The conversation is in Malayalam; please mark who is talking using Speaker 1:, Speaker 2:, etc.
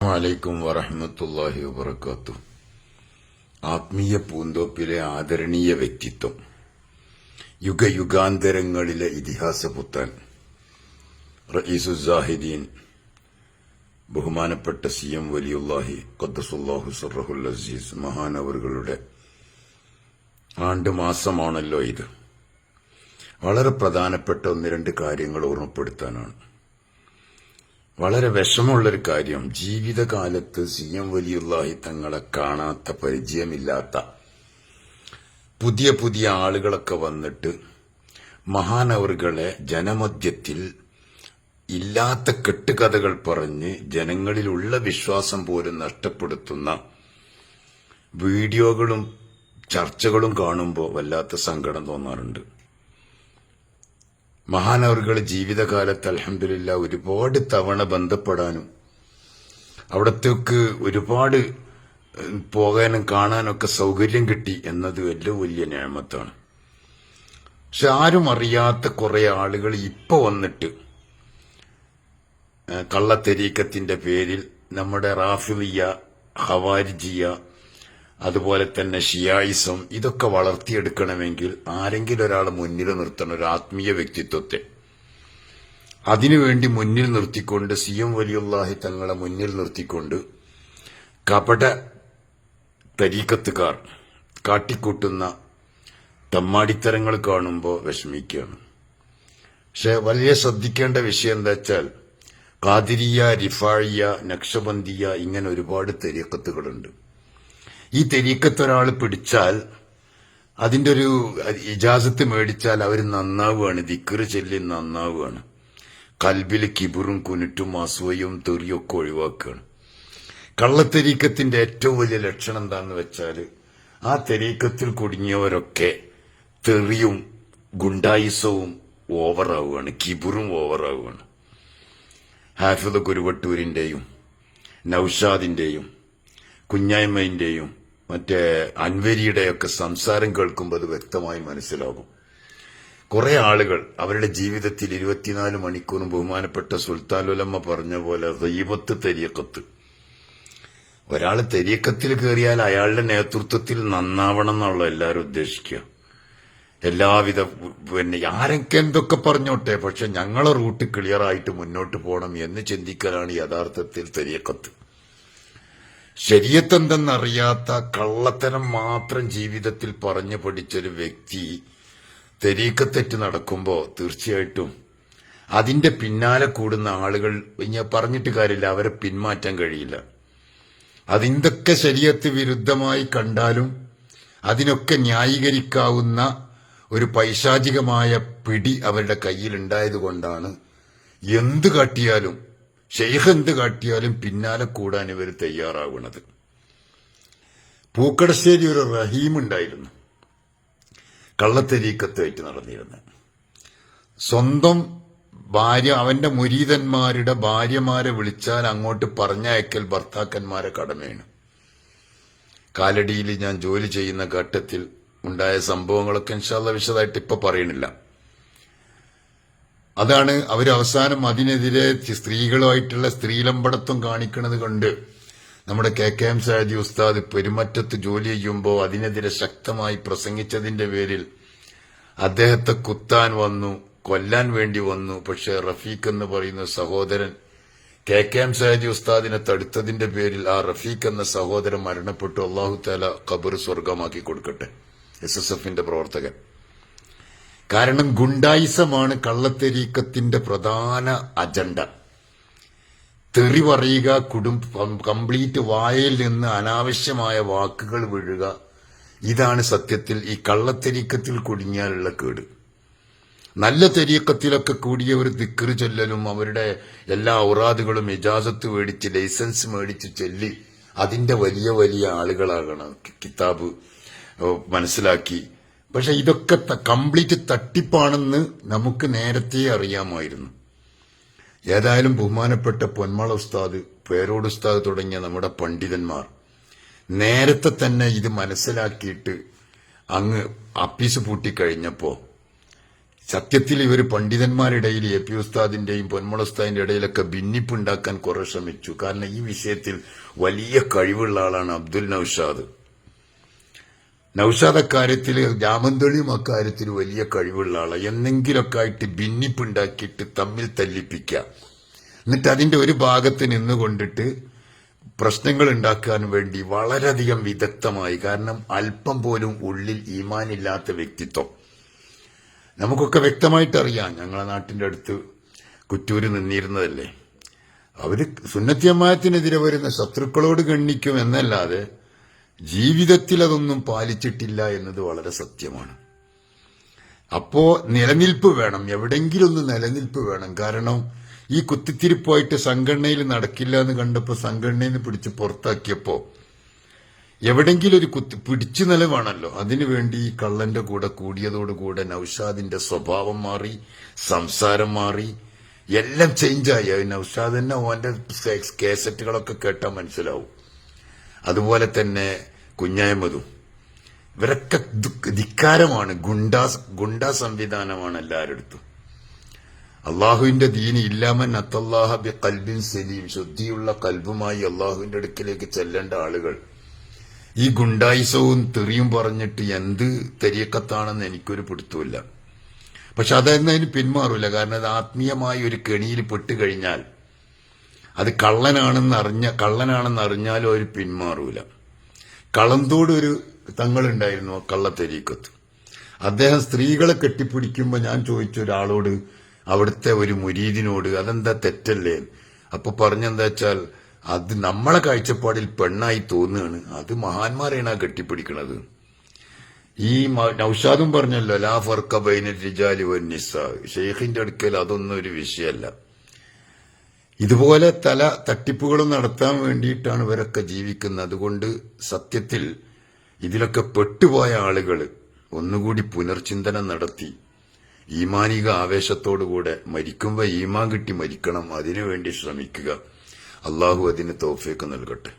Speaker 1: വലൈക്കും വറഹ്മത്തുള്ളാഹി വബറകാതുഹു. ആത്മീയ പൂന്തോപ്പിലെ ആദരണീയ വ്യക്തിത്വം, യുഗയുഗാന്തരങ്ങളിലെ ഇതിഹാസപുത്രൻ, റഈസുസ്സാഹിദീൻ ബഹുമാനപ്പെട്ട CM വലിയുല്ലാഹി ഖദ്ദസുല്ലാഹു സിർറഹുൽ അസീസ് മഹാനവറുകളുടെ ആണ്ടുമാസമാണല്ലോ ഇത്. വളരെ പ്രധാനപ്പെട്ട ഒന്ന് രണ്ട് കാര്യങ്ങൾ ഓർമ്മപ്പെടുത്താനാണ്. വളരെ വിഷമമുള്ളൊരു കാര്യം, ജീവിതകാലത്ത് CM വലിയുല്ലാഹി തങ്ങളെ കാണാത്ത, പരിചയമില്ലാത്ത പുതിയ പുതിയ ആളുകളൊക്കെ വന്നിട്ട് മഹാനവറുകളെ ജനമധ്യത്തിൽ ഇല്ലാത്ത കെട്ടുകഥകൾ പറഞ്ഞ് ജനങ്ങളിലുള്ള വിശ്വാസം പോലും നഷ്ടപ്പെടുത്തുന്ന വീഡിയോകളും ചർച്ചകളും കാണുമ്പോൾ വല്ലാത്ത സങ്കടം തോന്നാറുണ്ട്. മഹാനവറുകൾ ജീവിതകാലത്ത് അൽഹംദുലില്ലാഹ് ഒരുപാട് തവണ ബന്ധപ്പെടാനും അവിടത്തേക്ക് ഒരുപാട് പോകാനും കാണാനൊക്കെ സൗകര്യം കിട്ടി എന്നത് വലിയ വലിയ നിഅമത്താണ്. പക്ഷെ ആരും അറിയാത്ത കുറെ ആളുകൾ ഇപ്പൊ വന്നിട്ട് കള്ളത്തരീക്കത്തിന്റെ പേരിൽ നമ്മുടെ റാഫിളിയ, ഖവാരിജിയ, അതുപോലെ തന്നെ ഷിയായിസം ഇതൊക്കെ വളർത്തിയെടുക്കണമെങ്കിൽ ആരെങ്കിലും ഒരാൾ മുന്നിൽ നിർത്തണം, ഒരു ആത്മീയ വ്യക്തിത്വത്തെ. അതിനുവേണ്ടി മുന്നിൽ നിർത്തിക്കൊണ്ട് CM വലിയുല്ലാഹി തങ്ങളെ മുന്നിൽ നിർത്തിക്കൊണ്ട് കപട തരീക്കത്തുകാർ കാട്ടിക്കൂട്ടുന്ന തമ്മാടിത്തരങ്ങൾ കാണുമ്പോൾ വിഷമിക്കുകയാണ്. പക്ഷെ വലിയ ശ്രദ്ധിക്കേണ്ട വിഷയം എന്താ വെച്ചാൽ, ഖാദിരിയ, റിഫാഴിയ, നക്ഷബന്ദിയ ഇങ്ങനെ ഒരുപാട് തരീക്കത്തുകളുണ്ട്. ഈ തെരീക്കത്ത് ഒരാൾ പിടിച്ചാൽ, അതിന്റെ ഒരു ഇജാസത്ത് മേടിച്ചാൽ അവർ നന്നാവുകയാണ്, ദിക്റ് ചൊല്ലി നന്നാവുകയാണ്. കൽബിൽ കിബുറും കുനുറ്റും അസൂയയും തെറിയും ഒക്കെ ഒഴിവാക്കുകയാണ്. കള്ളത്തെരീക്കത്തിന്റെ ഏറ്റവും വലിയ ലക്ഷണം എന്താന്ന് വെച്ചാൽ, ആ തെരീക്കത്തിൽ കുടുങ്ങിയവരൊക്കെ തെറിയും ഗുണ്ടായിസവും ഓവറാവുകയാണ്, കിബുറും ഓവറാവുകയാണ്. ഹാഫിദ് കുരുവട്ടൂരിന്റെയും നൌഷാദിന്റെയും കുഞ്ഞായ്മന്റെയും മറ്റേ അൻവരിയുടെയൊക്കെ സംസാരം കേൾക്കുമ്പോൾ അത് വ്യക്തമായി മനസ്സിലാകും. കുറെ ആളുകൾ അവരുടെ ജീവിതത്തിൽ 24 മണിക്കൂറും ബഹുമാനപ്പെട്ട സുൽത്താൻ ഉലമ പറഞ്ഞ പോലെ ഗീബത്ത് തരീക്കത്ത്, ഒരാൾ തരീക്കത്തിൽ കയറിയാൽ അയാളുടെ നേതൃത്വത്തിൽ നന്നാവണം എന്നുള്ള എല്ലാവരും ഉദ്ദേശിക്കുക. എല്ലാവിധ ആരൊക്കെ എന്തൊക്കെ പറഞ്ഞോട്ടെ, പക്ഷെ ഞങ്ങളെ റൂട്ട് ക്ലിയർ ആയിട്ട് മുന്നോട്ട് പോകണം എന്ന് ചിന്തിക്കലാണ് യഥാർത്ഥത്തിൽ തരീക്കത്ത്. ശരീഅത്ത് എന്തെന്നറിയാത്ത കള്ളത്തരം മാത്രം ജീവിതത്തിൽ പറഞ്ഞു പഠിച്ചൊരു വ്യക്തി തെരീക്കത്തെറ്റ് നടക്കുമ്പോൾ തീർച്ചയായിട്ടും അതിന്റെ പിന്നാലെ കൂടുന്ന ആളുകൾ ഇനി പറഞ്ഞിട്ട് കാര്യമില്ല, അവരെ പിന്മാറ്റാൻ കഴിയില്ല. അതിന്തൊക്കെ ശരീഅത്ത് വിരുദ്ധമായി കണ്ടാലും അതിനൊക്കെ ന്യായീകരിക്കാവുന്ന ഒരു പൈശാചികമായ പിടി അവരുടെ കയ്യിലുണ്ടായതുകൊണ്ടാണ് എന്ത് കാട്ടിയാലും, ഷെയ്ഖ് എന്ത് കാട്ടിയാലും പിന്നാലെ കൂടാൻ ഇവർ തയ്യാറാവുന്നത്. പൂക്കടശ്ശേരി ഒരു റഹീം ഉണ്ടായിരുന്നു, കള്ളത്തരീക്കത്തായിട്ട് നടന്നിരുന്നത്. സ്വന്തം ഭാര്യ, അവന്റെ മുരീതന്മാരുടെ ഭാര്യമാരെ വിളിച്ചാൽ അങ്ങോട്ട് പറഞ്ഞയക്കൽ ഭർത്താക്കന്മാരെ കടമയാണ്. കാലടിയിൽ ഞാൻ ജോലി ചെയ്യുന്ന ഘട്ടത്തിൽ ഉണ്ടായ സംഭവങ്ങളൊക്കെ ഇൻഷാ അല്ലാഹ് വിശദമായിട്ട് ഇപ്പൊ പറയണില്ല. അതാണ് അവരവസാനം അതിനെതിരെ സ്ത്രീകളുമായിട്ടുള്ള സ്ത്രീലമ്പടത്വം കാണിക്കുന്നത് കൊണ്ട് നമ്മുടെ KKM സാദി ഉസ്താദ് പെരുമറ്റത്ത് ജോലി ചെയ്യുമ്പോൾ അതിനെതിരെ ശക്തമായി പ്രസംഗിച്ചതിന്റെ പേരിൽ അദ്ദേഹത്തെ കുത്താൻ വന്നു, കൊല്ലാൻ വേണ്ടി വന്നു. പക്ഷെ റഫീഖ് എന്ന് പറയുന്ന സഹോദരൻ KKM സാദി ഉസ്താദിനെ തടുത്തതിന്റെ പേരിൽ റഫീഖ് എന്ന സഹോദരൻ മരണപ്പെട്ടു. അല്ലാഹു തആല ഖബർ സ്വർഗമാക്കി കൊടുക്കട്ടെ. SSFന്റെ പ്രവർത്തകൻ. കാരണം ഗുണ്ടായിസമാണ് കള്ളത്തെരീക്കത്തിന്റെ പ്രധാന അജണ്ട. തെറി പറയുക, കംപ്ലീറ്റ് വായയിൽ നിന്ന് അനാവശ്യമായ വാക്കുകൾ വീഴുക, ഇതാണ് സത്യത്തിൽ ഈ കള്ളത്തെരീക്കത്തിൽ കുടുങ്ങിയാലുള്ള കേട്. നല്ല തെരീക്കത്തിലൊക്കെ കൂടിയ ഒരു ദിക്റ് ചൊല്ലലും അവരുടെ എല്ലാ ഔറാദുകളും ഇജാസത്ത് മേടിച്ച് ലൈസൻസ് മേടിച്ച് ചൊല്ലി അതിന്റെ വലിയ വലിയ ആളുകളാകണം, കിതാബ് മനസ്സിലാക്കി. പക്ഷെ ഇതൊക്കെ കംപ്ലീറ്റ് തട്ടിപ്പാണെന്ന് നമുക്ക് നേരത്തെ അറിയാമായിരുന്നു. ഏതായാലും ബഹുമാനപ്പെട്ട പൊന്മള ഉസ്താദ്, പേരോട് ഉസ്താദ് തുടങ്ങിയ നമ്മുടെ പണ്ഡിതന്മാർ നേരത്തെ തന്നെ ഇത് മനസ്സിലാക്കിയിട്ട് അങ്ങ് അപ്പീസ് പൂട്ടിക്കഴിഞ്ഞപ്പോ സത്യത്തിൽ ഇവർ പണ്ഡിതന്മാരിടയിൽ എ പി ഉസ്താദിന്റെയും പൊന്മുള ഉസ്താദിന്റെ ഇടയിലൊക്കെ ഭിന്നിപ്പുണ്ടാക്കാൻ കുറെ ശ്രമിച്ചു. കാരണം ഈ വിഷയത്തിൽ വലിയ കഴിവുള്ള ആളാണ് അബ്ദുൽ നൌഷാദ്. നൌഷാദ് അക്കാര്യത്തിൽ, രാമന്തളിയും അക്കാര്യത്തിൽ വലിയ കഴിവുള്ള ആളാണ്. എന്തെങ്കിലുമൊക്കെ ആയിട്ട് ഭിന്നിപ്പുണ്ടാക്കിയിട്ട് തമ്മിൽ തല്ലിപ്പിക്കുക, എന്നിട്ട് അതിന്റെ ഒരു ഭാഗത്ത് നിന്നുകൊണ്ടിട്ട് പ്രശ്നങ്ങൾ ഉണ്ടാക്കാൻ വേണ്ടി വളരെയധികം വിദഗ്ധമായി. കാരണം അല്പം പോലും ഉള്ളിൽ ഈമാനില്ലാത്ത വ്യക്തിത്വം നമുക്കൊക്കെ വ്യക്തമായിട്ട് അറിയാം. ഞങ്ങളെ നാട്ടിന്റെ അടുത്ത് കുറ്റൂര് നിന്നിരുന്നതല്ലേ. അവര് സുന്നത്തി ജമാഅത്തിനെതിരെ വരുന്ന ശത്രുക്കളോട് ഗണ്ണിക്കും എന്നല്ലാതെ ജീവിതത്തിൽ അതൊന്നും പാലിച്ചിട്ടില്ല എന്നത് വളരെ സത്യമാണ്. അപ്പോ നിലനിൽപ്പ് വേണം, എവിടെങ്കിലും ഒന്ന് നിലനിൽപ്പ് വേണം. കാരണം ഈ കുത്തിത്തിരിപ്പായിട്ട് സംഘടനയിൽ നടക്കില്ല എന്ന് കണ്ടപ്പോ സംഘടനയിൽ നിന്ന് പിടിച്ച് പുറത്താക്കിയപ്പോ എവിടെങ്കിലും ഒരു പിടിച്ചു നിലവാണല്ലോ. അതിനുവേണ്ടി ഈ കള്ളന്റെ കൂടെ കൂടിയതോടുകൂടെ നൌഷാദിന്റെ സ്വഭാവം മാറി, സംസാരം മാറി, എല്ലാം ചേഞ്ചായി. നൌഷാദ് തന്നെ ഓന്റെ കേസറ്റുകളൊക്കെ കേട്ടാൽ മനസ്സിലാവും. അതുപോലെ തന്നെ കുഞ്ഞായ്മതും, ഇവരൊക്കെ ധിക്കാരമാണ്, ഗുണ്ടാ സംവിധാനമാണ് എല്ലാവരുടെടുത്തും. അള്ളാഹുവിന്റെ ദീന് ഇല്ലാമൻ അത്തല്ലാഹ ബി ഖൽബിൻ സലീം, ശുദ്ധിയുള്ള കൽബുമായി അള്ളാഹുവിന്റെ അടുക്കിലേക്ക് ചെല്ലേണ്ട ആളുകൾ ഈ ഗുണ്ടായിസവും തെറിയും പറഞ്ഞിട്ട് എന്ത് തെരീക്കത്താണെന്ന് എനിക്കൊരു പിടുത്തമില്ല. പക്ഷെ അതൊന്നും പിന്മാറൂല. കാരണം അത് ആത്മീയമായ ഒരു കെണിയിൽ പെട്ടുകഴിഞ്ഞാൽ അത് കള്ളനാണെന്ന് അറിഞ്ഞാലും അവർ പിന്മാറൂല. കളന്തോട് ഒരു തങ്ങളുണ്ടായിരുന്നു കള്ളത്തെരീക്കത്ത്. അദ്ദേഹം സ്ത്രീകളെ കെട്ടിപ്പിടിക്കുമ്പോൾ ഞാൻ ചോദിച്ച ഒരാളോട്, അവിടുത്തെ ഒരു മുരീദിനോട്, അതെന്താ തെറ്റല്ലേ? അപ്പൊ പറഞ്ഞെന്താ വെച്ചാൽ അത് നമ്മളെ കാഴ്ചപ്പാടിൽ പെണ്ണായി തോന്നുകയാണ്, അത് മഹാന്മാരെയാണ് കെട്ടിപ്പിടിക്കണത്. ഈ നൌഷാദും പറഞ്ഞല്ലോ ലാ ഫർഖ ബൈന റിജാലി വന്നിസാ, ഷെയ്ഖിന്റെ അടുക്കൽ അതൊന്നും ഒരു വിഷയമല്ല. ഇതുപോലെ തട്ടിപ്പുകളും നടത്താൻ വേണ്ടിയിട്ടാണ് ഇവരൊക്കെ ജീവിക്കുന്നത്. അതുകൊണ്ട് സത്യത്തിൽ ഇതിലൊക്കെ പെട്ടുപോയ ആളുകൾ ഒന്നുകൂടി പുനർചിന്തനം നടത്തി ഈമാനിക ആവേശത്തോടുകൂടെ മരിക്കുമ്പോൾ ഈമാൻ കിട്ടി മരിക്കണം, അതിനുവേണ്ടി ശ്രമിക്കുക. അള്ളാഹു അതിന് തൗഫീഖ് നൽകട്ടെ.